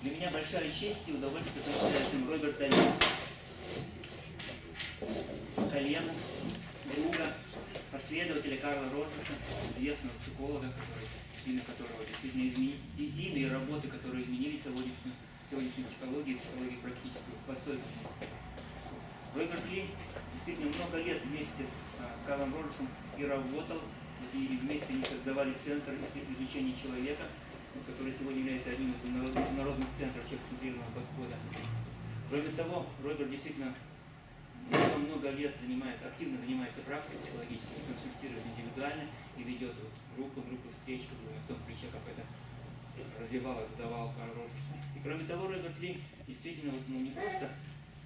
Для меня большая честь и удовольствие представить им Роберта Ли, коллегу, друга, последователя Карла Роджерса, известного психолога, имя которого действительно имя и работы, которые изменили сегодняшнюю психологию и психологию практическую последовательность. Роберт Ли действительно много лет вместе с Карлом Роджерсом и работал, и вместе они создавали Центр изучения человека, который сегодня является одним из международных центров человекоцентрированного подхода. Кроме того, Роберт действительно много лет активно занимается практикой психологической, консультирует индивидуально и ведет группы встреч, в том ключе, как это развивалось, давал Карл Роджерс. И кроме того, Роберт Ли действительно не просто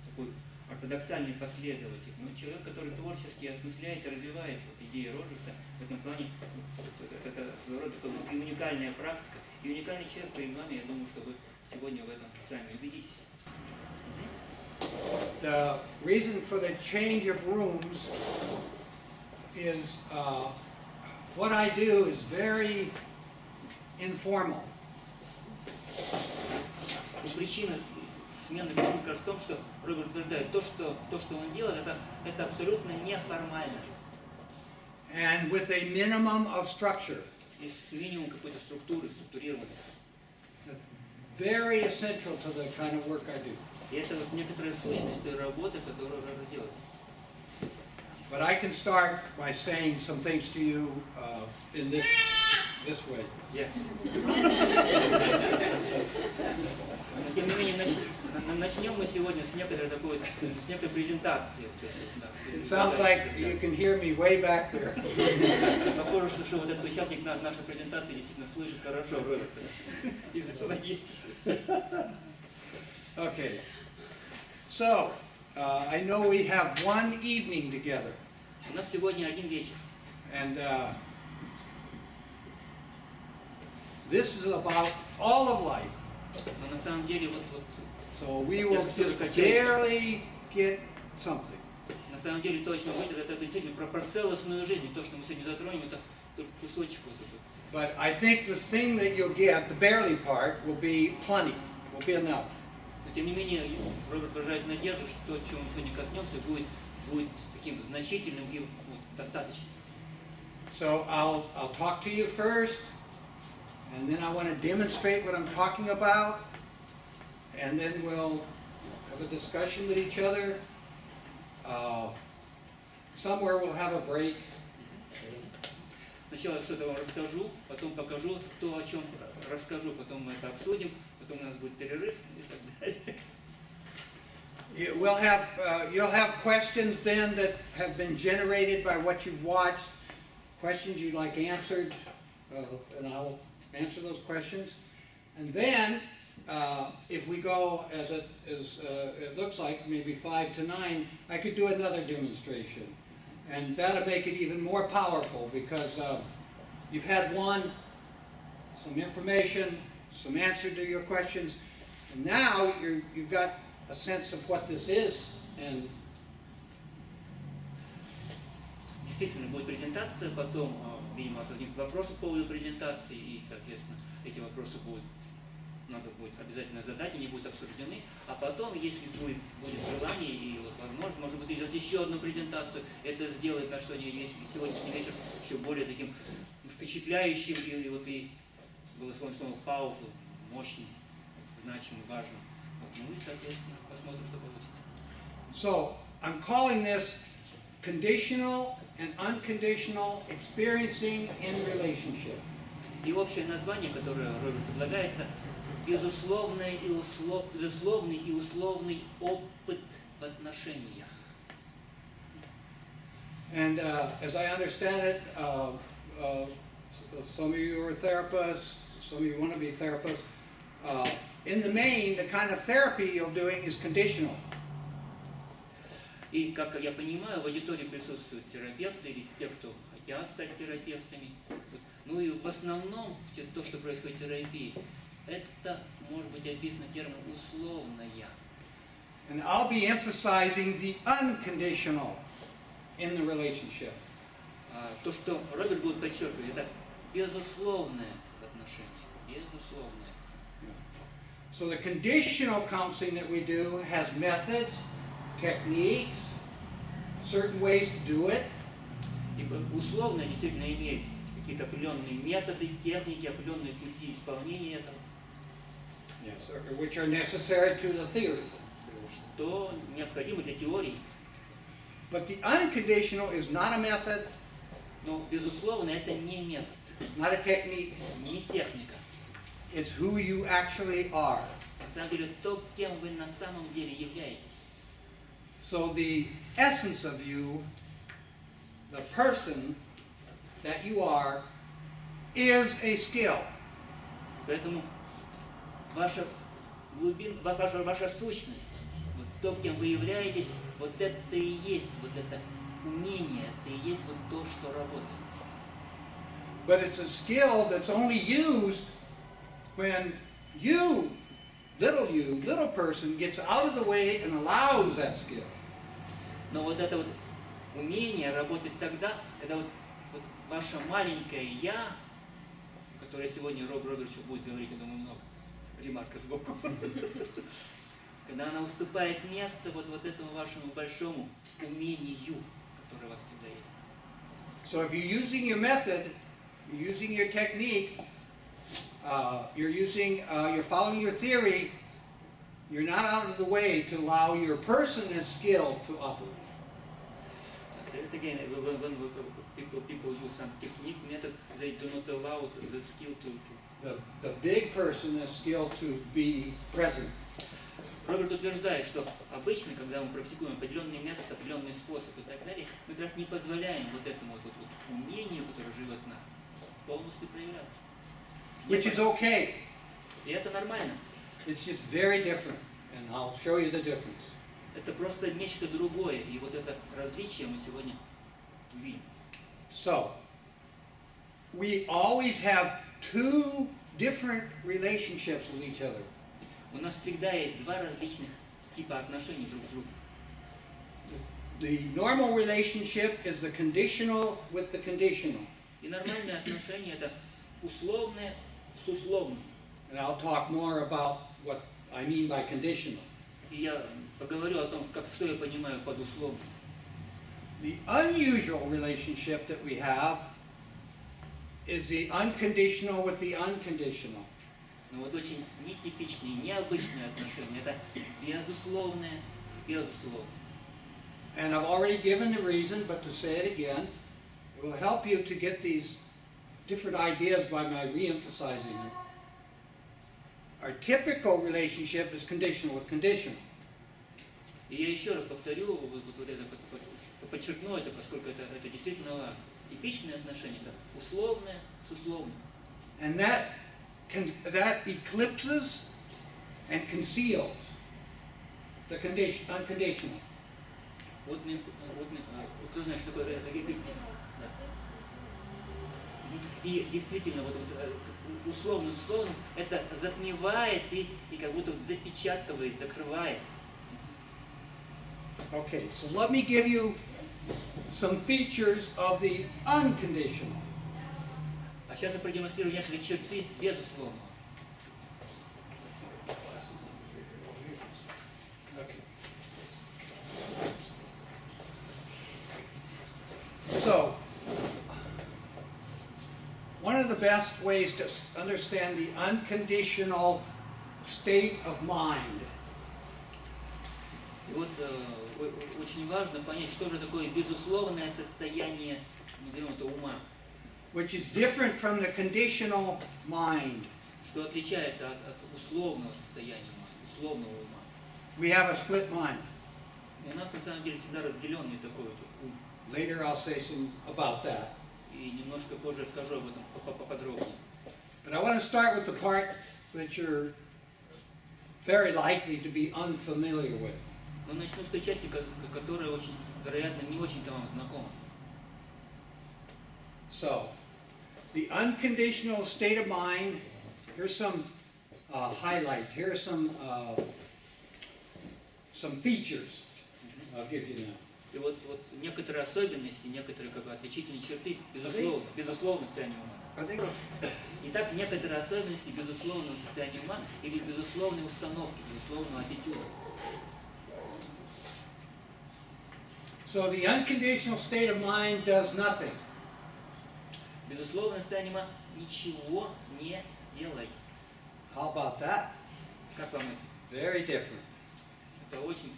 такой ортодоксальный последователь, но человек, который творчески осмысляет и развивает идеи Роджерса. В этом плане это своего рода и уникальная практика, и уникальный человек перед вами. Я думаю, что вы сегодня в этом сами убедитесь. The reason for the change of rooms is what I do is very informal. Причина смены как раз в том, что Роберт утверждает, то, что он делает, это абсолютно неформально. And with a minimum of structure. И с минимум какой-то структурированности. Very essential to the kind of work I do. И это некоторая сущность той работы, которую Роберт делает. But I can start by saying some things to you in this way. Yes. Но тем не менее, начнем мы сегодня с некоторой презентации. It sounds like you can hear me way back there. Похоже, что вот этот участник нашей презентации действительно слышит хорошо Роберта и взаимодействует. Okay. So, I know we have one evening together. У нас сегодня один вечер. And this is about all of life. Но на самом деле So we will just barely get something. На самом деле то, о чем выйдет, это действительно про целостную жизнь. И то, что мы сегодня затронем, это только кусочек вот этот. But I think this thing that you'll get, the barely part, will be plenty, will be enough. Но тем не менее, Роберт выражает надежду, что то, чего мы сегодня коснемся, будет таким значительным и достаточным. So I'll talk to you first, and then I want to demonstrate what I'm talking about, and then we'll have a discussion with each other. Somewhere we'll have a break. Сначала что-то вам расскажу, потом покажу то, о чем расскажу, потом мы это обсудим, потом у нас будет перерыв и так далее. You'll have questions then that have been generated by what you've watched, questions you'd like answered, and I'll answer those questions. And then, if we go as it looks like, maybe 5 to 9, I could do another demonstration. And that'll make it even more powerful because you've had some information, some answer to your questions, and now you've got a sense of what this is. And действительно будет презентация, потом, видимо, возникнут вопросы по поводу презентации, и, соответственно, эти вопросы надо будет обязательно задать, они будут обсуждены, а потом, если будет желание и возможность, можно будет сделать еще одну презентацию, это сделает наш сегодняшний вечер еще более таким впечатляющим и было слово powerful, мощным, значимым, важным. Ну и, соответственно, посмотрим, что получится. So, I'm calling this conditional and unconditional experiencing in relationship. И общее название, которое Роберт предлагает, это безусловный и условный опыт в отношениях. And as I understand it, some of you are therapists, some of you want to be therapists. In the main, the kind of therapy you're doing is conditional. И, как я понимаю, в аудитории присутствуют терапевты или те, кто хотят стать терапевтами. Ну и в основном то, что происходит в терапии, это может быть описано термином условная. And I'll be emphasizing the unconditional in the relationship. То, что Роберт будет подчеркивать, это безусловное в отношениях, безусловное. So the conditional counseling that we do has methods, techniques, certain ways to do it. И условно действительно имеет какие-то определенные методы, техники, определенные пути исполнения этого. Yes, which are necessary to the theory. Что необходимо для теории. But the unconditional is not a method, Но, безусловно, это не метод, not a technique. не техника. It's who you actually are. На самом деле, то, кем вы на самом деле являетесь. So the essence of you, the person that you are, is a skill. Поэтому ваша сущность, вот то, кем вы являетесь, вот это и есть, вот это умение, это и есть вот то, что работает. But it's a skill that's only used when you, little person, gets out of the way and allows that skill. Но вот это вот умение работать тогда, когда вот ваше маленькое «я», которое сегодня Робертович будет говорить, я думаю, много, ремарка сбоку, когда она уступает место вот этому вашему большому умению, которое у вас всегда есть. So if you're using your method, you're using your technique, you're following your theory, you're not out of the way to allow your person and skill to operate. Again, when people use some technique, method, they do not allow the skill to... The big person and skill to be present. Роберт утверждает, что обычно, когда мы практикуем определенный метод, определенный способ и так далее, мы как раз не позволяем вот этому вот умению, которое живет в нас, полностью проявляться. Which is okay. И это нормально. It's just very different, and I'll show you the difference. Это просто нечто другое, и вот это различие мы сегодня увидим. So, we always have two different relationships with each other. У нас всегда есть два различных типа отношений друг с другом. The normal relationship is the conditional with the conditional. И нормальные отношения это условное с условным. And I'll talk more about what I mean by conditional. И я поговорю о том, что я понимаю под условным. The unusual relationship that we have is the unconditional with the unconditional. Но вот очень нетипичные, необычные отношения. Это безусловное с безусловным. And I've already given the reason, but to say it again, it will help you to get these different ideas by my re-emphasizing them. Our typical relationship is conditional with conditional. И я еще раз повторю, подчеркну это, поскольку это действительно важно. Типичные отношения это условное с условным. And that eclipses and conceals the unconditional. Кто знает, что такое это? И действительно, условно с условным это затмевает и как будто запечатывает, закрывает. Okay, so let me give you some features of the unconditional. А сейчас я продемонстрирую некоторые черты безусловного. So, one of the best ways to understand the unconditional state of mind. И вот очень важно понять, что же такое безусловное состояние, назовем это, ума. Which is different from the conditional mind. Что отличается от условного состояния ума, условного ума. We have a split mind. У нас на самом деле всегда разделенный такой вот ум. Later I'll say some about that. И немножко позже скажу об этом поподробнее. But I want to start with the part that you're very likely to be unfamiliar with. Но начну с той части, которая очень, вероятно, не очень-то вам знакома. So, the unconditional state of mind, here's some highlights, here's some features I'll give you now. И вот некоторые особенности, некоторые как бы отличительные черты, безусловно, состояния ума. Итак, некоторые особенности безусловного состояния ума или безусловной установки, безусловного аттитюда. So the unconditional state of mind does nothing. Безусловное состояние ума ничего не делает. How about that? Как вам это? Very different. Это очень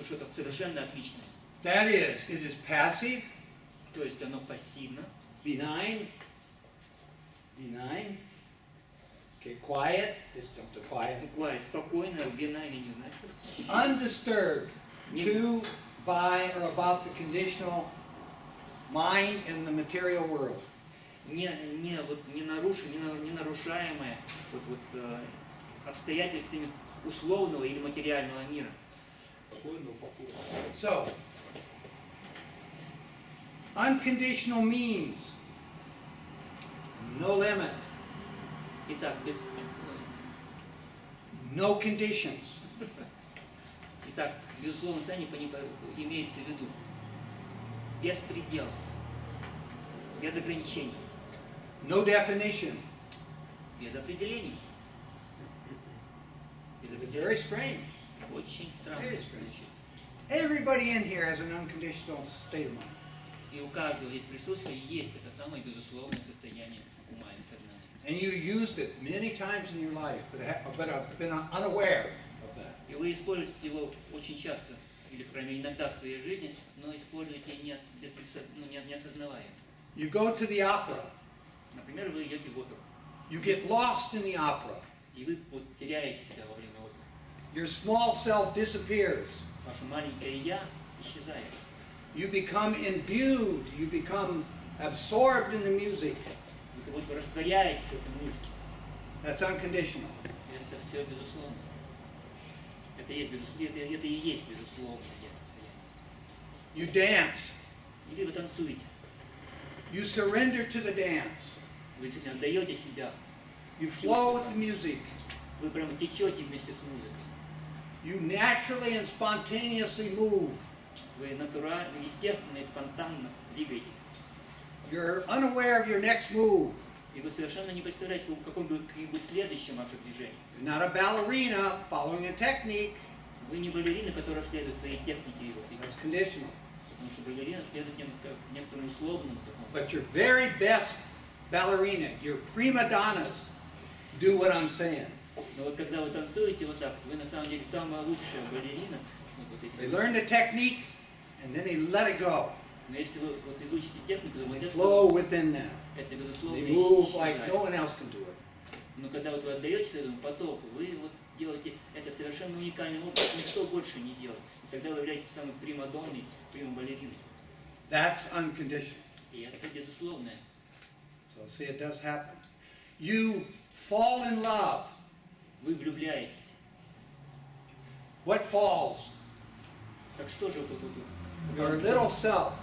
что-то совершенно отличное. That is, it is passive. То есть оно пассивно. Benign. Okay, quiet. It's the quiet. Quiet, спокойно, benign, не знаю что. Undisturbed to, by, or about the conditional mind in the material world. Не нарушаемое обстоятельствами условного или материального мира. So, unconditional means no limit, Итак, no conditions, безусловно, имеется в виду без пределов, без ограничений, no definition. без определений. Very strange. Очень странно. Very strange. Everybody in here has an unconditional state of mind. И у каждого здесь присутствующего есть это самое безусловное состояние ума или сознания. And you used it many times in your life, but have been unaware of that. И вы используете его очень часто, или, по крайней мере, иногда в своей жизни, но используете не осознавая. You go to the opera. Например, вы идете в оперу. You get lost in the opera. И вы теряете себя во время оперы. Your small self disappears. Ваше маленькое «я» исчезает. You become imbued. You become absorbed in the music. Вы растворяетесь в этой музыке. That's unconditional. Это все безусловно. Это и есть безусловное состояние. You dance. Или вы танцуете. You surrender to the dance. Вы действительно отдаете себя. You flow with the music. Вы прямо течете вместе с музыкой. You naturally and spontaneously move. Вы натурально, естественно и спонтанно двигаетесь. You're unaware of your next move. И вы совершенно не представляете, каким будет следующее ваше движение. You're not a ballerina following a technique. Вы не балерина, которая следует своей технике. That's conditional. Потому что балерина следует некоторому условному такому. But your very best ballerina, your prima donnas, do what I'm saying. Но вот когда вы танцуете вот так, вы на самом деле самая лучшая балерина. They learn the technique and then they let it go. Но если вы изучите технику, то вот They flow within that. это безусловно They move like no one else can do it. Но когда вот вы отдаетесь этому потоку, вы вот делаете это совершенно уникальным образом, никто больше не делает. И тогда вы являетесь самой примадонной, балериной. That's unconditional. И это безусловное. So see, it does happen. You fall in love. Вы влюбляетесь. What falls? Так что же вот тут? Your little self.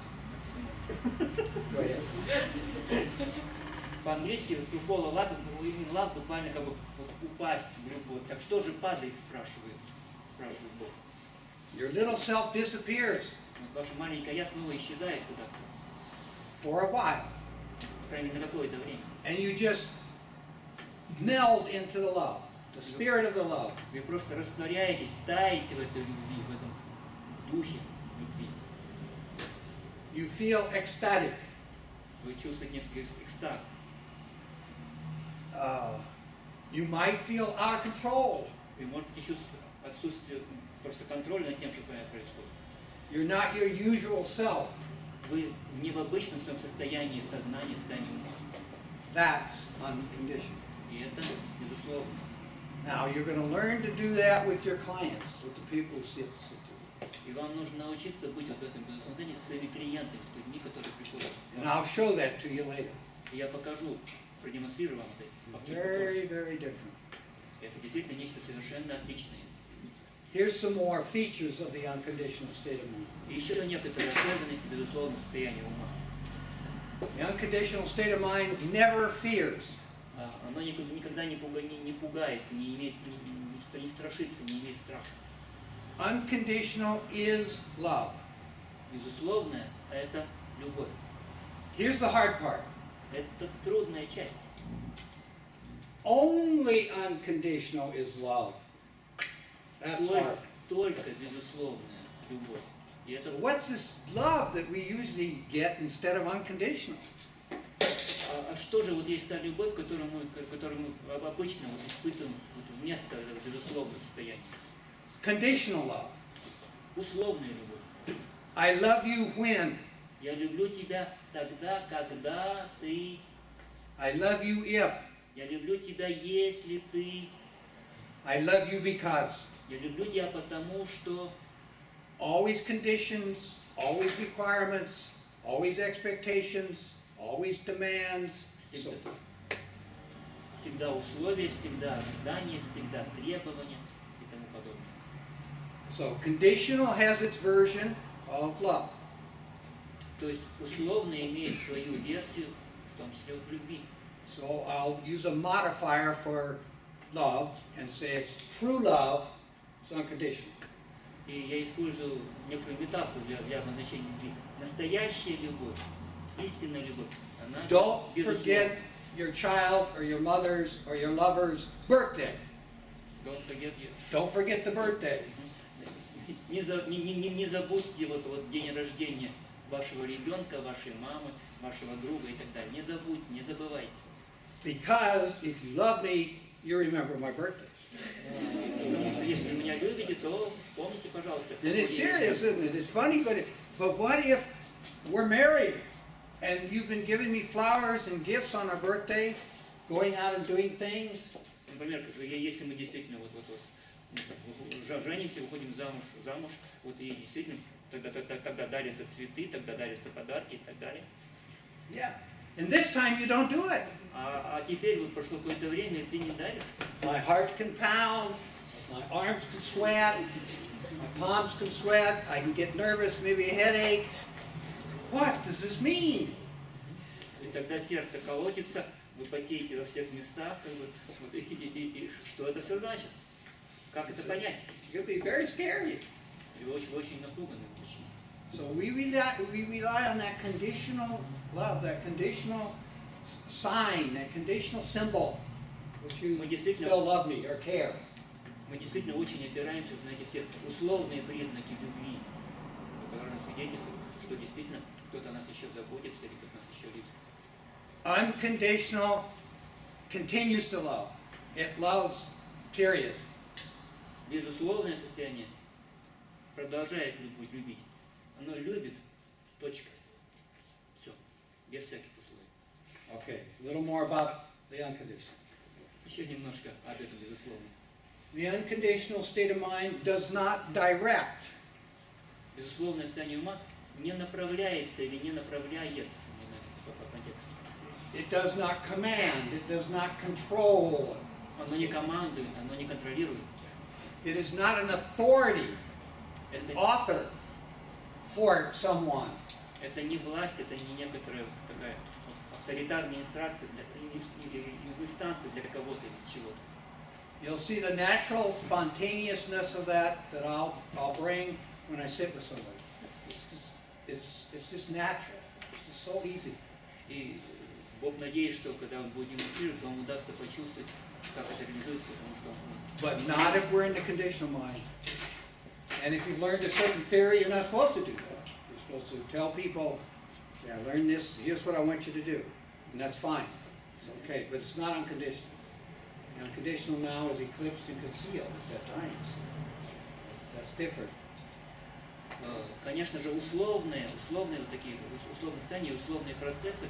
Go ahead. По-английски to fall in love буквально как бы вот упасть в любовь. Так что же падает, спрашивает Бог. Your little self disappears. Вот ваше маленькое я снова исчезает куда-то. For a while. По крайней мере, на какое-то время. And you just meld into the love, the spirit of the love. Вы просто растворяетесь, таете в этой любви, в этом духе любви. You feel ecstatic. Вы чувствуете некий экстаз. You might feel out of control. Вы можете чувствовать отсутствие просто контроля над тем, что с вами происходит. You're not your usual self. Вы не в обычном своем состоянии сознания, состоянии ума. That's unconditional. И это безусловно. Now you're going to learn to do that with your clients, with the people who sit to you. И вам нужно научиться быть вот в этом безусловном состоянии с своими клиентами, с людьми, которые приходят. And I'll show that to you later. И я покажу, продемонстрирую вам это. Very, very different. Это действительно нечто совершенно отличное. Here's some more features of the unconditional state of mind. И еще некоторые особенности безусловного состояния ума. The unconditional state of mind never fears. Оно никогда не пугается, не страшится, не имеет страха. Unconditional is love. безусловная, это любовь. Here's the hard part. Это трудная часть. Only unconditional is love. That's hard. Только безусловная любовь. И это... So what's this love that we usually get instead of unconditional? А что же вот есть та любовь, которую мы обычно вот испытываем вот вместо безусловного состояния? Conditional love. Условная любовь. I love you when. Я люблю тебя тогда, когда ты. I love you if. Я люблю тебя, если ты. I love you because. Я люблю тебя потому, что. Always conditions, always requirements, always expectations, always demands. Всегда условия, всегда ожидания, всегда требования и тому подобное. So conditional has its version of love. То есть условно имеет свою версию, в том числе в любви. So I'll use a modifier for love and say it's true love is unconditional. И я использую некую метафору для обозначения любви. Настоящая любовь, истинная любовь, она Don't безусловна. forget your child or your mother's or your lover's birthday. Don't forget the birthday. Не забудьте вот день рождения вашего ребенка, вашей мамы, вашего друга и так далее. Не забудьте, не забывайте. Because if you love me, you remember my birthday. Потому что если вы меня любите, то помните, пожалуйста. And it's serious, isn't it? It's funny, but what if we're married and you've been giving me flowers and gifts on our birthday, going out and doing things? Например, если мы действительно женимся, выходим замуж, вот и действительно тогда дарятся цветы, тогда дарятся подарки и так далее. Yeah. And this time you don't do it. А теперь вот прошло какое-то время, и ты не даришь. My heart can pound, my arms can sweat, my palms can sweat, I can get nervous, maybe a headache. What does this mean? И тогда сердце колотится, вы потеете во всех местах, и что это все значит? Как это понять? It could be very scary. И вы очень напуганы. So we rely on that conditional love, that conditional sign, that conditional symbol, which you still love me or care. Мы действительно очень опираемся на эти все условные признаки любви, которые нам свидетельствуют, что действительно кто-то о нас еще заботится или кто-то нас еще любит. Unconditional continues to love. It loves, period. Безусловное состояние продолжает любить. Оно любит, точка. Все, без всяких условий. Okay, a little more about the unconditional. Еще немножко об этом безусловном. The unconditional state of mind does not direct. Безусловное состояние ума не направляется или не направляет по контексту. It does not command. It does not control. Оно не командует, оно не контролирует. It is not an authority, an author for someone. Это не власть, это не некоторая такая авторитарная инстанция для кого-то или чего-то. You'll see the natural spontaneousness of that I'll bring when I sit with somebody. It's just natural. It's just so easy. И Бог надеется, что когда он будет демонстрировать, то вам удастся почувствовать, как это реализуется, потому что But not if we're in the conditional mind. And if you've learned a certain theory, you're not supposed to do that. You're supposed to tell people, yeah, I learned this, here's what I want you to do. And that's fine. It's okay, but it's not unconditional. The unconditional now is eclipsed and concealed at that time. That's different. Конечно же, условные вот такие условные состояния, условные процессы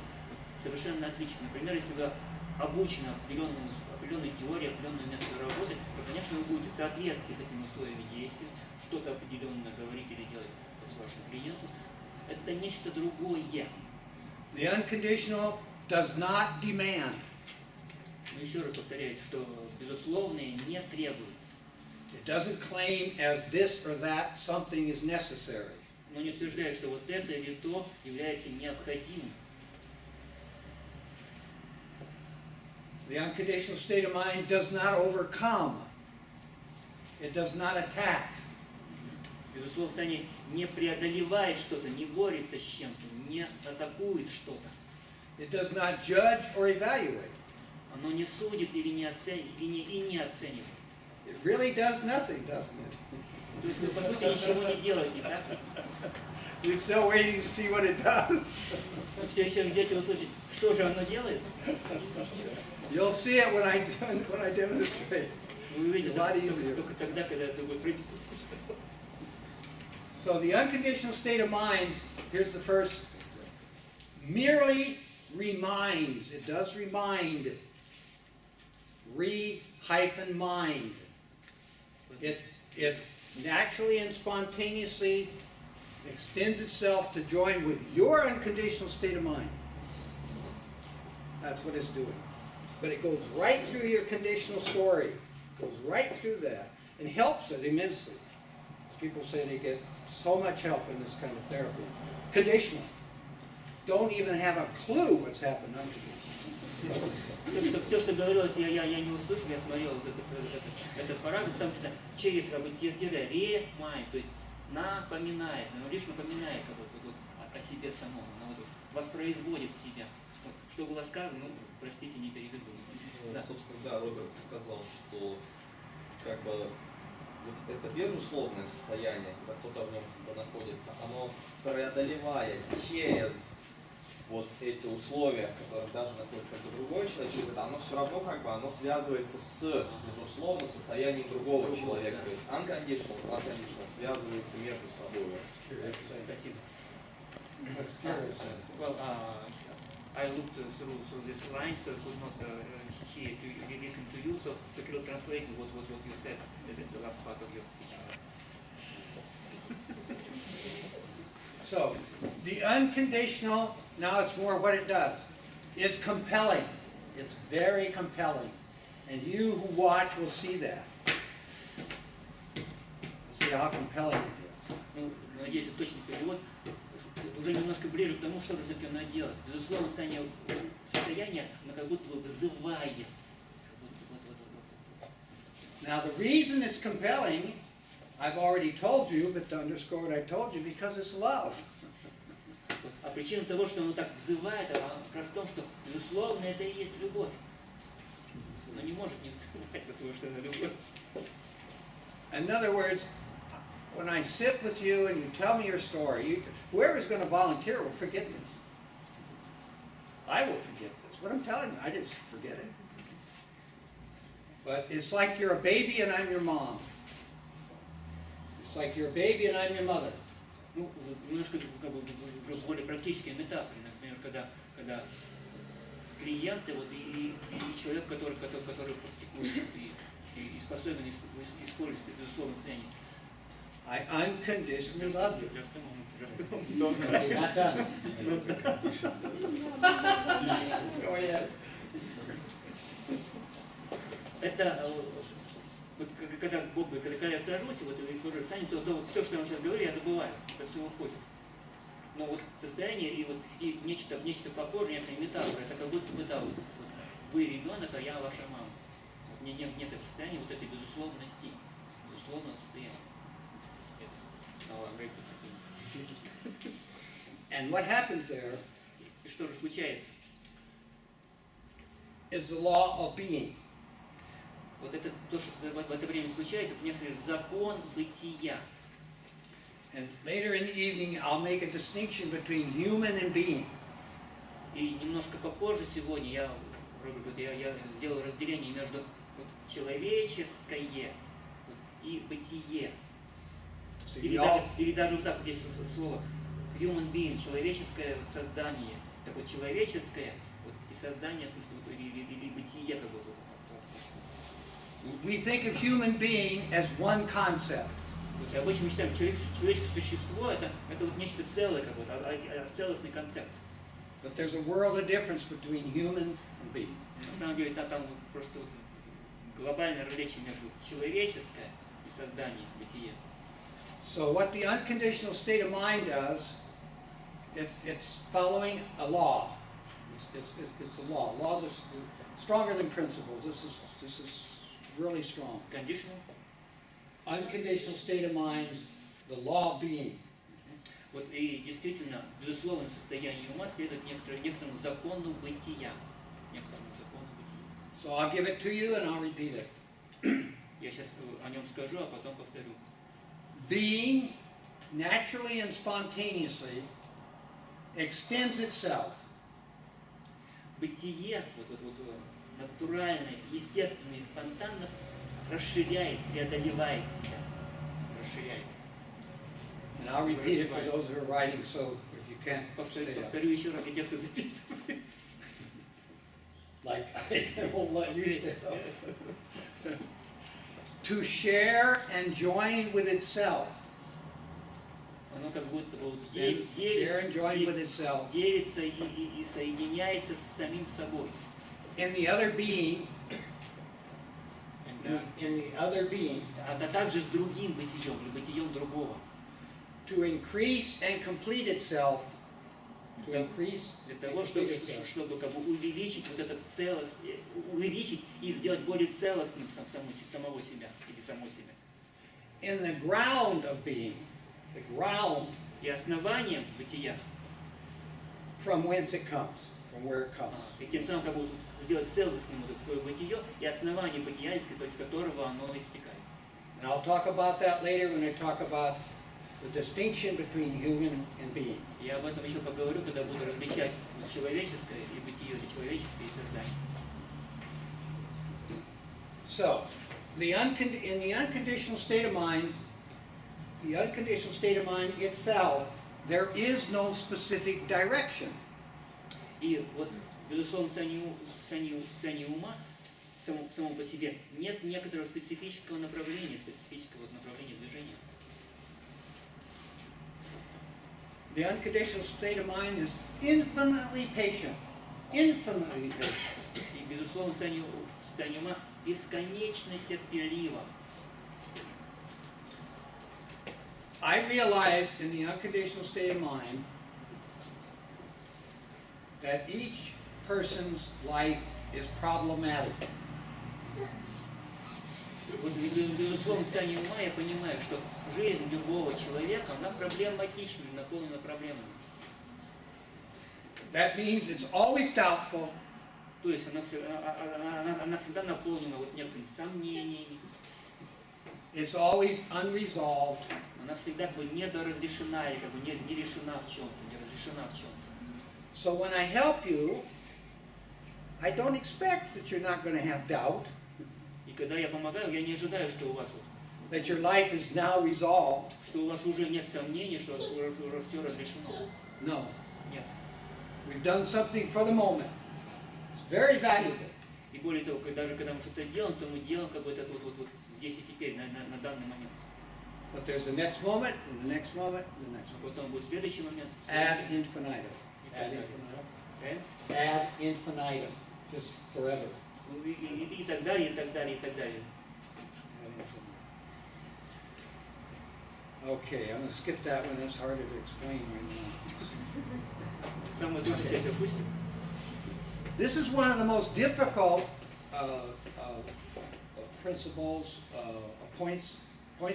совершенно отличны. Например, если вы обучены определенной теории, определенной методу работы, то, конечно, вы будете в соответствии с этими условиями действия, что-то определенно говорить или делать с вашим клиентом. Это нечто другое. The unconditional does not demand. Но еще раз повторяю, что безусловное не требует. It doesn't claim as this or that something is necessary. Но не утверждает, что вот это или то является необходимым. The unconditional state of mind does not overcome. It does not attack. Безусловное состояние не преодолевает что-то, не борется с чем-то, не атакует что-то. It does not judge or evaluate. Оно не судит или не оценивает, и не оценивает. It really does nothing, doesn't it? То есть, по сути, ничего не делает, не так ли? We're still waiting to see what it does. Все еще ждете услышать, что же оно делает? You'll see it when I demonstrate. Вы увидите A lot easier. только тогда, когда это будет присутствовать. So the unconditional state of mind, here's the first, merely reminds. It does remind. Re-mind. It naturally and spontaneously extends itself to join with your unconditional state of mind. That's what it's doing. But it goes right through your conditional story. Goes right through that and helps it immensely. People say they get so much help in this kind of therapy. Conditional. Don't even have a clue what's happened unconditional. Все, что говорилось, я не услышал, я смотрел вот этот параграф, там через тире ремайнд, то есть напоминает, лишь напоминает о себе самом, она воспроизводит себя. Что было сказано, ну, простите, не переведу. Да. Собственно, да, Роберт сказал, что как бы вот это безусловное состояние, когда кто-то в нем находится, оно преодолевает через вот эти условия, в которых даже находится другой человек, через это, оно все равно как бы оно связывается с безусловным состоянием другого человека. То есть unconditional с unconditional связываются между собой. Спасибо. Well, I looked through this line, so I could not hear to listen to you. So to translate what you said, that is the last part of your speech. So, the unconditional, now it's more what it does, is compelling. It's very compelling. And you who watch will see that. See how compelling it is. Ну, надеюсь, это точный перевод. Уже немножко ближе к тому, что же все-таки оно делает. Безусловно, состояние, оно как будто бы вызывает. Now, the reason it's compelling, I've already told you, but to underscore what I told you, because it's love. А причина того, что оно так вызывает, как раз в том, что, безусловно, это и есть любовь. Оно не может не вызывать, потому что это любовь. In other words, when I sit with you and you tell me your story, whoever's going to volunteer will forget this. I will forget this. What I'm telling you, I didn't forget it. But it's like you're a baby and I'm your mom. It's like you're a baby and I'm your mother. Ну, немножко как бы, уже более практические метафоры, например, когда клиенты вот, и человек, который практикует и способен использовать безусловное состояние. I unconditionally love you. Just a moment. Okay, not done. Go ahead. Это вот когда я сажусь, вот и хожу в состоянии, то вот все, что я вам сейчас говорю, я забываю, это все уходит. Но вот состояние и нечто похожее, некая метафора, это как будто бы да, вот вы ребенок, а я ваша мама. Вот нет этого состояния, вот этой безусловности, безусловного состояния. And what happens there И что же случается? is the law of being. Вот это то, что в это время случается, это некоторый закон бытия. And later in the evening, I'll make a distinction between human and being. И немножко попозже сегодня я сделал разделение между вот, человеческое вот, и бытие. So Или даже вот так, здесь слово human being, человеческое вот, создание. Так вот, человеческое вот, и создание, в смысле, вот, или бытие, как бы вот это. we think of human being as one concept. Вот, обычно мы считаем, человеческое существо это вот нечто целое, как бы, целостный концепт. But there's a world of difference between human and being. На самом деле там вот, просто вот, глобальное различие между человеческое и созданием бытия. So what the unconditional state of mind does, it's following a law. It's a law. Laws are stronger than principles. This is really strong. Conditional. Unconditional state of mind the law of being. Вот и действительно, безусловно, состояние ума следует некоторому закону бытия. Некоторому закону бытия. So I'll give it to you and I'll repeat it. Я сейчас о нем скажу, а потом повторю. Being naturally and spontaneously extends itself. Бытие, натурально, естественно и спонтанно расширяет, преодолевает себя. Расширяет. And I'll repeat it for those who are writing, so if you can't stay up. Повторю еще раз для тех, кто записывает. Like I won't let you stay up. To share and join with itself. Оно как будто бы Share and join with itself. делится и соединяется с самим собой. In the other being. In the other being. А также с другим бытием, или бытием другого. To increase and complete itself. To increase Для того, чтобы как бы увеличить вот этот целость, увеличить и сделать более целостным самого себя или саму себя. In the ground of being, the ground. И основанием бытия. From whence it comes, from where it comes. И тем самым как бы сделать целостным вот это свое бытие и основание бытия, из которого оно истекает. And I'll talk about that later when I talk about the distinction between human and being. Я об этом еще поговорю, когда буду различать человеческое и бытие, или человеческое и создание. So, in the unconditional state of mind, itself, there is no specific direction. И вот, безусловно, в состоянии ума, самому по себе, нет некоторого специфического направления движения. The unconditional state of mind is infinitely patient. Infinitely patient. И, безусловно, состояние ума бесконечно терпеливо. I realized in the unconditional state of mind that each person's life is problematic. Вот, безусловно, в состоянии ума я понимаю, что жизнь любого человека, она проблематична, наполнена проблемами. That means it's always doubtful. То есть она всегда наполнена вот некоторыми сомнениями. It's always unresolved. Она всегда как бы недоразрешена или как бы не решена в чем-то, не разрешена в чем-то. So when I help you, I don't expect that you're not going to have doubt. И когда я помогаю, я не ожидаю, что у вас вот, That your life is now resolved. что у вас уже нет сомнений, что уже все разрешено. No. Нет. We've done something for the moment. It's very valuable. И более того, даже когда мы что-то делаем, то мы делаем как бы это вот здесь и теперь, на данный момент. But there's the next moment, and the next moment, and the next А moment. потом будет следующий момент. Ad infinitum. Ad далее. infinitum. Ad infinitum. Just forever. И так далее, и так далее, и так далее. Ad infinitum. Okay, I'm going to skip that one. That's harder to explain right now. Самое трудное часть опустим. This is one of the most difficult principles, points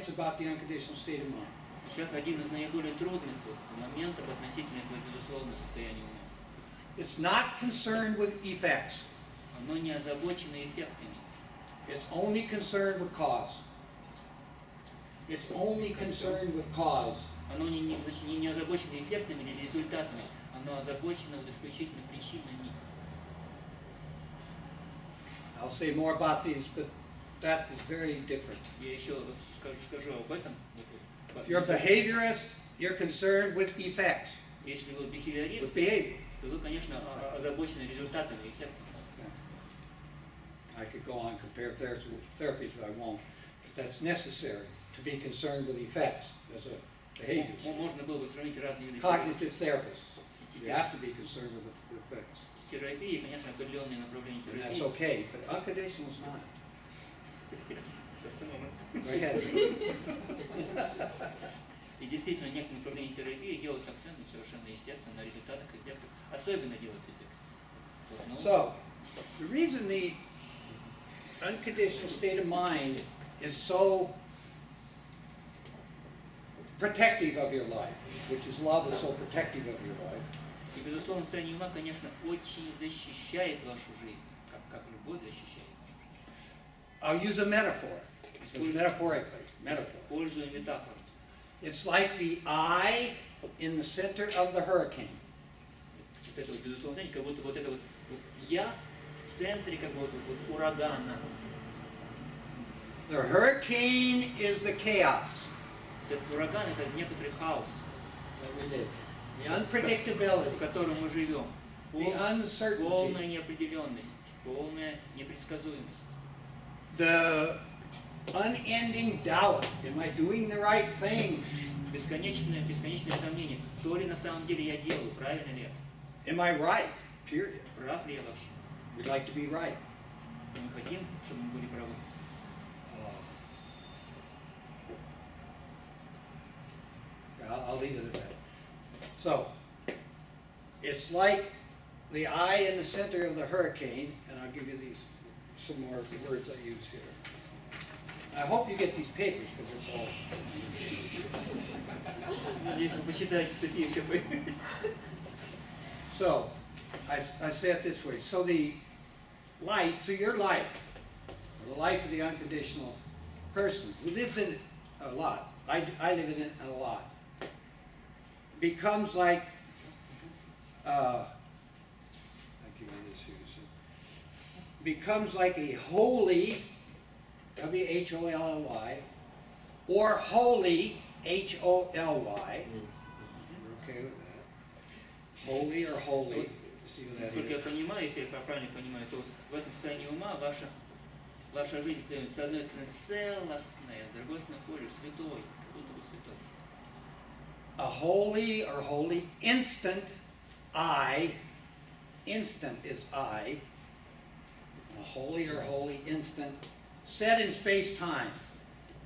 about the unconditional state of mind. Сейчас один из наиболее трудных моментов относительно этого безусловного состояния ума. It's not concerned with effects. Оно не озабочено эффектами. It's only concerned with cause. It's only concerned with cause. Оно не озабочено эффектами или результатами. Оно озабочено исключительно причинами. I'll say more about these, but that is very different. Я еще скажу об этом. If you're a behaviorist, you're concerned with effects. Если вы бихевиорист, With behavior. то вы, конечно, озабочены результатами и эффектами. I could go on and compare therapies, but I won't. But that's necessary to be concerned with effects as a behaviorist. Можно было бы сравнить разные виды Cognitive therapists, you have to be concerned with the effects. терапии, конечно, определенные направления And that's терапии. okay, but unconditional is not. Просто момент. Go ahead. И действительно, некоторые направления терапии делают акцент совершенно естественно на результатах и эффектах. Особенно делают эффект. Вот, ну, So, the reason the unconditional state of mind is so protective of your life, which is love is so protective of your life. И, безусловно, состояние ума, конечно, очень защищает вашу жизнь, как любовь защищает вашу жизнь. I'll use a metaphor. It's metaphorically. Metaphor. Используя метафору. It's like the eye in the center of the hurricane. Это, безусловно, знаете, как будто вот это вот я в центре как бы вот урагана. The hurricane is the chaos. Этот ураган — это некоторый хаос, That we live. The unpredictability. в котором мы живем. The uncertainty. Полная неопределенность, полная непредсказуемость. The unending doubt. Am I doing the right thing? Бесконечное сомнение. То ли на самом деле я делаю, правильно ли это? Am I right? Period. Прав ли я вообще? We'd like to be right. Мы хотим, чтобы мы были правы. I'll leave it at that. So, it's like the eye in the center of the hurricane, and I'll give you some more words I use here. I hope you get these papers because it's all. Надеюсь, вы почитаете статьи и все поймете. So, I say it this way. So your life, or the life of the unconditional person who lives in it a lot, I live in it a lot, becomes like, I'll give you this here, so, becomes like a holy, W-H-O-L-L-Y, or holy, H-O-L-Y. You're okay with that? Holy or holy. See what that Насколько я is? понимаю, если я правильно понимаю, то в этом состоянии ума ваша жизнь становится, с одной стороны, целостная, с другой стороны, ходишь святой, как будто бы святой. A holy or holy instant I, instant is I, a holy or holy instant set in space-time.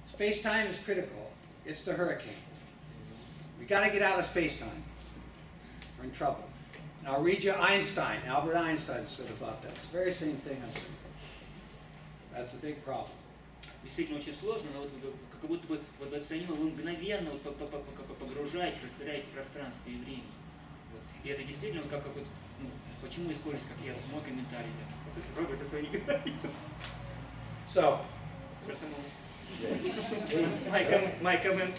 Space-time is critical. It's the hurricane. We got to get out of space-time. We're in trouble. Now I'll read you Einstein. Albert Einstein said about that. It's the very same thing I'm saying. That's a big problem. Действительно очень сложно, но вот как будто бы вот в это состояние вы мгновенно вот погружаетесь, растворяетесь в пространстве и времени. Вот. И это действительно как вот, ну, почему используется, как я, мой комментарий, да. Роберт, это не говорит. So, Про самого. My comment.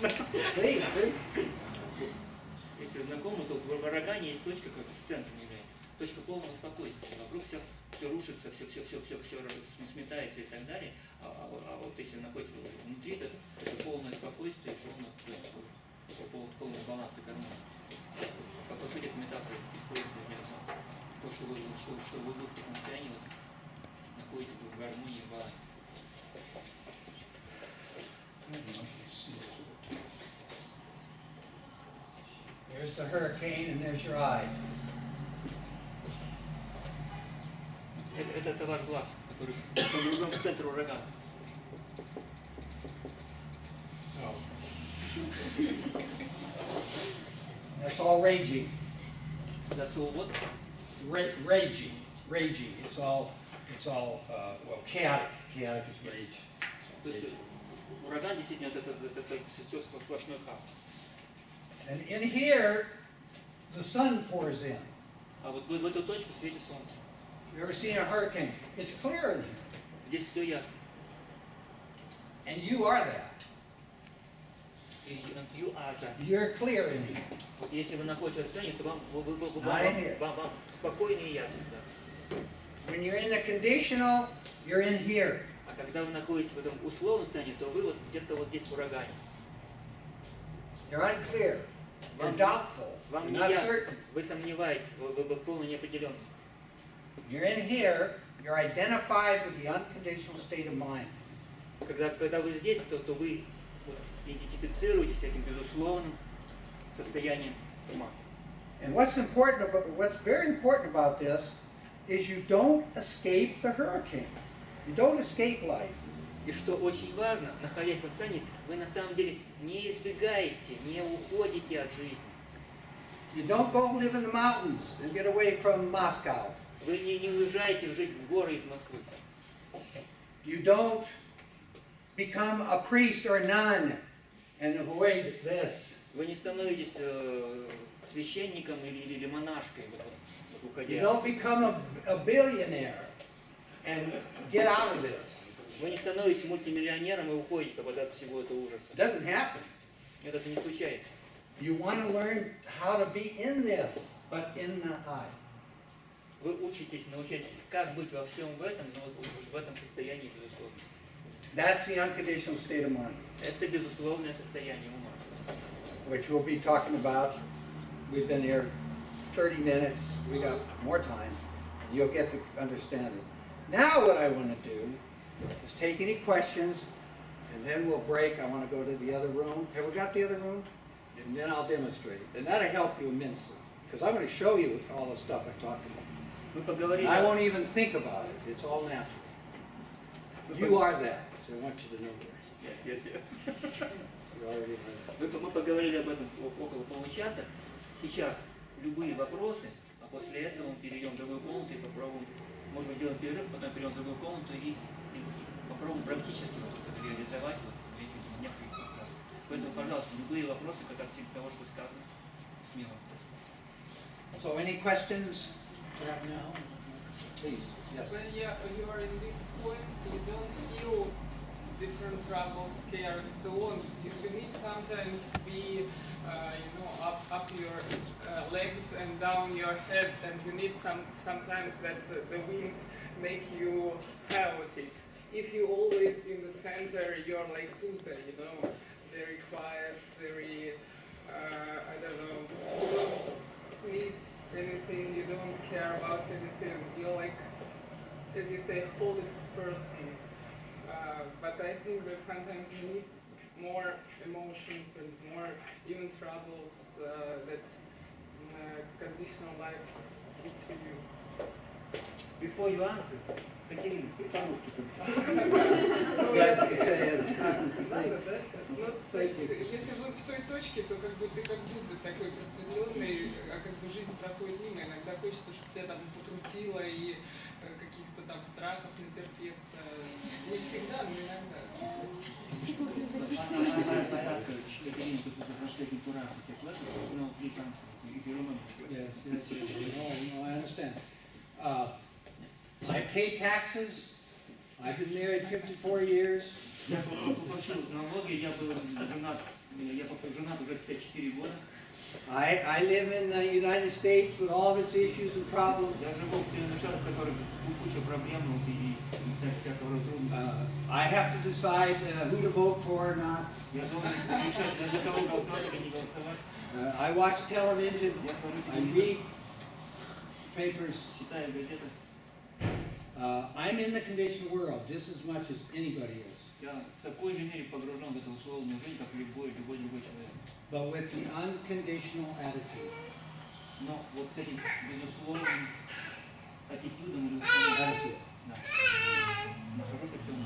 please. Если знакомы, то в урагане есть точка, как в центре является. Точка полного спокойствия. Вокруг все рушится, все сметается и так далее. А вот если находится внутри, то это полное спокойствие, полный баланс и гармония. По сути, это метафора используется для того, что вы в таком состоянии вот, находитесь в гармонии и в балансе. There's the hurricane and there's your eye. Это ваш глаз, который погружен в центр урагана. That's all raging. That's all what? Raging. It's all well, chaotic. Chaotic is rage. То есть ураган действительно это все сплошной хаос. And in here, the sun pours in. А вот в эту точку светит солнце. You ever seen a hurricane? It's clear in here. Здесь все ясно. And you are that. And you are that. You're clear in here. Вот если вы находитесь в состоянии, то вам спокойно и ясно. Да. When you're in the conditional, you're in here. А когда вы находитесь в этом условном состоянии, то вы вот где-то вот здесь в урагане. You're unclear. You're doubtful. Вам You're не not ясно. certain. Вы сомневаетесь, вы в полной неопределенности. You're in here. You're identified with the unconditional state of mind. Когда вы здесь, то вы вот, идентифицируетесь с этим безусловным состоянием ума. And what's very important about this is you don't escape the hurricane. You don't escape life. И что очень важно, находясь в состоянии, вы на самом деле не избегаете, не уходите от жизни. You don't go live in the mountains and get away from Moscow. Вы не уезжаете жить в горы из Москвы. You don't become a priest or a nun and avoid this. Вы не становитесь священником или монашкой, вот You уходя. don't become a billionaire and get out of this. Вы не становитесь мультимиллионером и уходите от всего этого ужаса. It doesn't happen. Это не случается. You want to learn how to be in this, but in the I. Вы учитесь, научитесь, как быть во всем в этом, но в этом состоянии безусловности. That's the unconditional state of mind, Это безусловное состояние ума. which we'll be talking about. We've been here 30 minutes. We got more time. You'll get to understand it. Now what I want to do is take any questions, and then we'll break. I want to go to the other room. Have we got the other room? And then I'll demonstrate. And that'll help you immensely, because I'm going to show you all the stuff I talked about. Мы поговорили. I won't even think about it. It's all natural. You are that, so I want you to know that. Yes. You already are that. Мы поговорили об этом около получаса. Сейчас любые вопросы, а после этого мы перейдем в другую комнату и попробуем, может быть, сделаем перерыв, потом перейдем в другую комнату и попробуем практически это реализовать в этих днях и пространстве. Поэтому, пожалуйста, любые вопросы, как от того, что сказано, смело. So any questions right now? Please. Yes. When you are in this point, you don't feel different troubles, scare, and so on. You need sometimes to be, up your legs and down your head, and you need sometimes that the wind make you chaotic. If you always in the center, you're like Buddha, very quiet, very, I don't know, you don't need anything, you don't care about anything. You're like, as you say, holy person. But I think that sometimes you need more emotions and more even troubles that conditional life gives to you. Before you answer, Катерина, по-русски. То есть, если вы в той точке, то как бы ты как будто такой просветленный, а как бы жизнь проходит мимо. Иногда хочется, чтобы тебя там покрутило и каких-то там страхов натерпеться. Не всегда, но иногда. I understand. I pay taxes. I've been married 54 years. Я плачу налоги, я женат уже 54 года. I live in the United States with all of its issues and problems. Я живу в Соединенных Штатах, в которых куча проблем и всякого рода трудностей. I have to decide who to vote for or not. Я должен решать, за кого голосовать или не голосовать. I watch television. I read papers. Читаю газеты. I'm in the conditioned world just as much as anybody is. Я в такой же мере погружен в эту условную жизнь, как любой человек. But with the unconditional attitude. Но вот с этим безусловным аттитюдом или attitude. Да. Нахожусь во всем.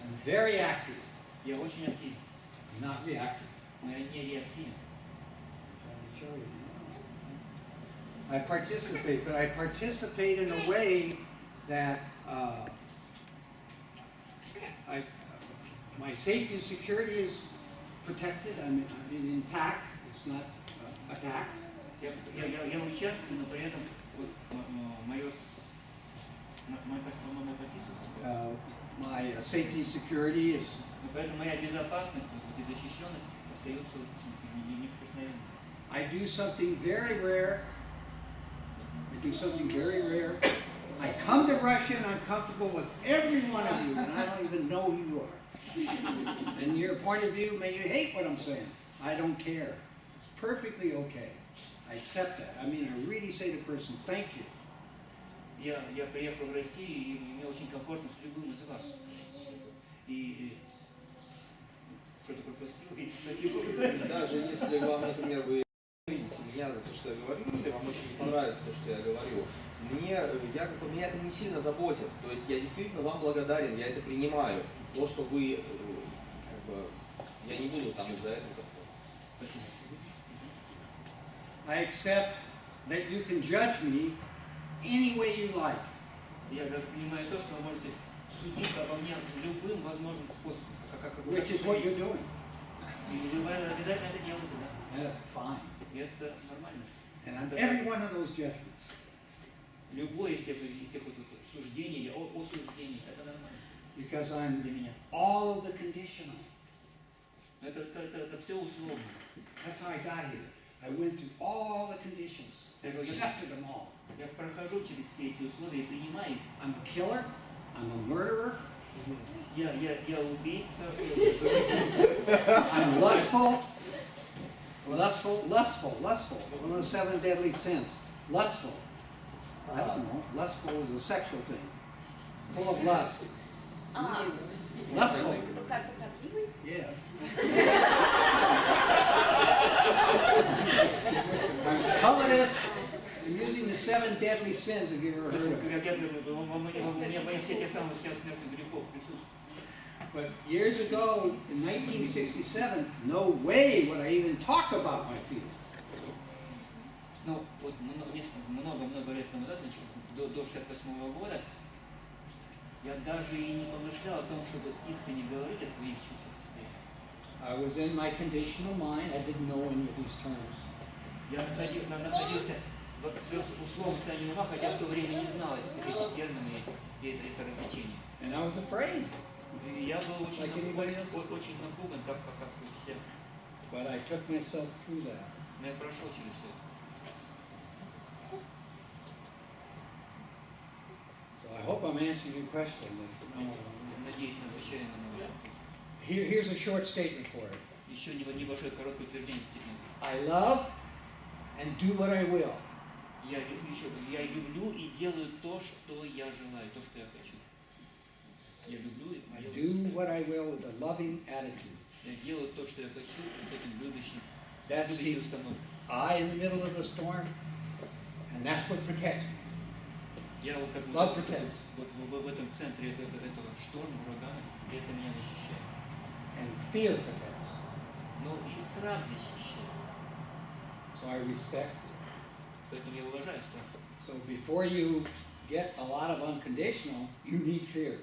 I'm very active. Я очень активен. Not reactive. Но я не реактивен. I participate, but I participate in a way that my safety and security is protected. I mean intact. It's not attacked. Я участвую, но при этом my safety and security is. Поэтому моя безопасность и защищенность остается неприкосновенной. I do something very rare. I come to Russia and I'm comfortable with every one of you, and I don't even know who you are. And your point of view, may you hate what I'm saying. I don't care. It's perfectly okay. I accept that. I mean, I really say to the person, thank you. Я приехал в Россию, и мне очень комфортно с любым из вас. И что такое простил? Спасибо. Даже если вам, например, вы видите меня за то, что я говорю, или вам очень не понравится то, что я говорю, меня это не сильно заботит. То есть я действительно вам благодарен, я это принимаю. То, что вы, я не буду там из-за этого как-то. I accept that you can judge me any way you like. Я даже понимаю то, что вы можете судить обо мне любым возможным способом. which is what you're doing. И вы обязательно это делаете, да? And that's fine. И это нормально. And on every one of those judgments, Любое из тех суждений, осуждений, это нормально because для I'm меня. all of the conditional. Это все условно. That's how I got here. I went through all the conditions and accepted them all. Я прохожу через все эти условия и принимаю их. I'm a killer. I'm a murderer. Я убийца. I'm lustful. Lustful. One of the 7 deadly sins. Lustful. I don't know. Lustful is a sexual thing. Full of lust. Lustful. Yes. I'm covetous. I'm using the 7 deadly sins. Have you ever heard of it? But years ago, in 1967, no way would I even talk about my feelings. Ну, вот много лет назад, значит, до 68 года, я даже и не помышлял о том, чтобы искренне говорить о своих чувствах. I was in my conditional mind. I didn't know any of these terms. Я находился в условном состоянии ума, хотя в то время не знал эти термины и это развлечение. And I was afraid. И я был очень напуган, как и все. But I took myself through that. Но я прошел через все. So I hope I'm answering your question. Надеюсь, на отвечаю на ваши вопросы. Here's a short statement for it. Еще небольшое короткое утверждение. I love and do what I will. Я люблю и делаю то, что я желаю, то, что я хочу. Я люблю и I do what I will with a loving attitude. Я делаю то, что я хочу, с этим любящей установкой. Eye in the middle of the storm, and that's what protects me. Я вот как Love protects. Вот в этом центре этого шторма, урагана, это меня защищает. And fear protects. Но и страх защищает. So I respect fear. Поэтому я уважаю страх. So before you get a lot of unconditional, you need fear.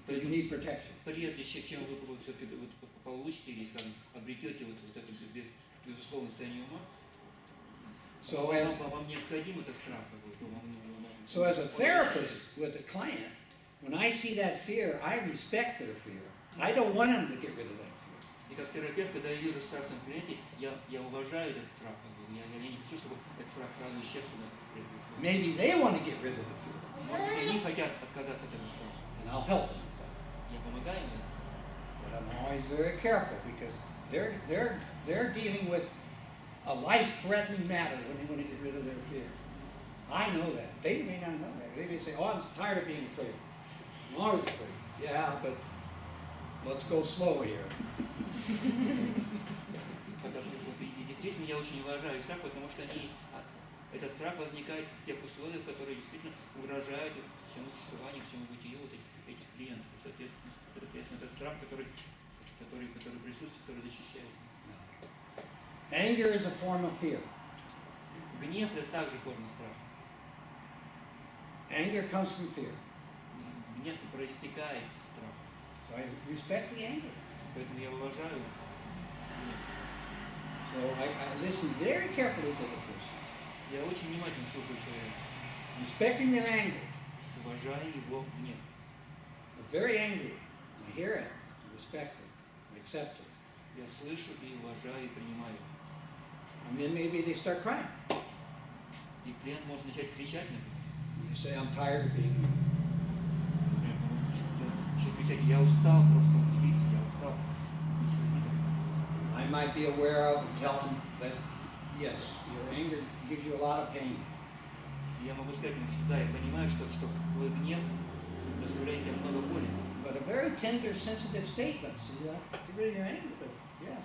Because you need protection. Прежде чем вы все-таки получите или, скажем, обретете вот это безусловное состояние ума, вам необходим этот страх. So as a therapist with a client, when I see that fear, I respect their fear. I don't want them to get rid of that fear. И как терапевт, когда я вижу страх в своем клиенте, я уважаю этот страх. Я не хочу, чтобы этот страх сразу исчез. Maybe they want to get rid of the fear. Они хотят отказаться от этого страха. And I'll help them. Я помогаю им. But I'm always very careful because they're dealing with a life-threatening matter when they want to get rid of their fear. I know that. They may not know that. They may say, "Oh, I'm tired of being afraid. I'm always afraid." Yeah, but let's go slow here. И действительно я очень уважаю страх, потому что этот страх возникает в тех условиях, которые действительно угрожают всему существованию, всему бытию вот этих клиентов. Соответственно, это страх, который присутствует, который защищает. Anger is a form of fear. Гнев – это также форма страха. Anger comes from fear. Гнев проистекает из страха. So I respect the anger. Поэтому я уважаю. So I listen very carefully to the person. Я очень внимательно слушаю человека. Respecting their anger. Уважаю его гнев. They're very angry. I hear it. I respect it. I accept it. Я слышу и уважаю и принимаю. And then maybe they start crying. И клиент может начать кричать на You say, "I'm tired of being here." Начать кричать: "Я устал просто злиться, я устал". I might be aware of and tell them that, yes, your anger gives you a lot of pain. Я могу сказать ему, что да, я понимаю, что твой гнев доставляет тебе много боли. But a very tender, sensitive statement. So, get rid of your anger, but yes,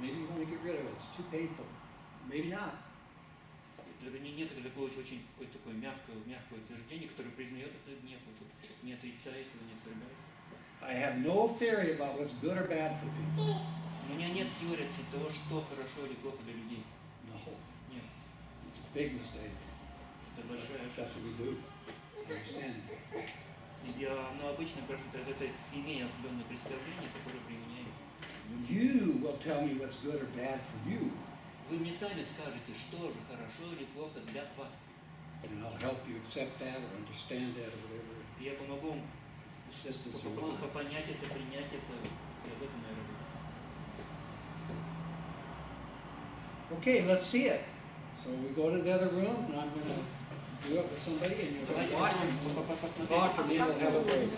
maybe you want to get rid of it. It's too painful. Maybe not. Нет такого очень такое мягкое утверждение, которое признает этот гнев, не отрицает его, не отвергает. I have no theory about what's good or bad for people. У меня нет теории того, что хорошо или плохо для людей. No. Нет. It's a big mistake. Это большая ошибка. That's what we do. Understand that. Но обычно просто это имея определенное представление, которое применяю. You will tell me what's good or bad for you, Вы мне сами скажете, что же хорошо или плохо для вас. and I'll help you accept that or understand that or whatever Я помогу вам assistance you want. понять это, принять это, и об этом я работаю. Okay, let's see it. So we go to the other room, and I'm going to do it with somebody, and you're going to watch and talk, and then we'll have a break.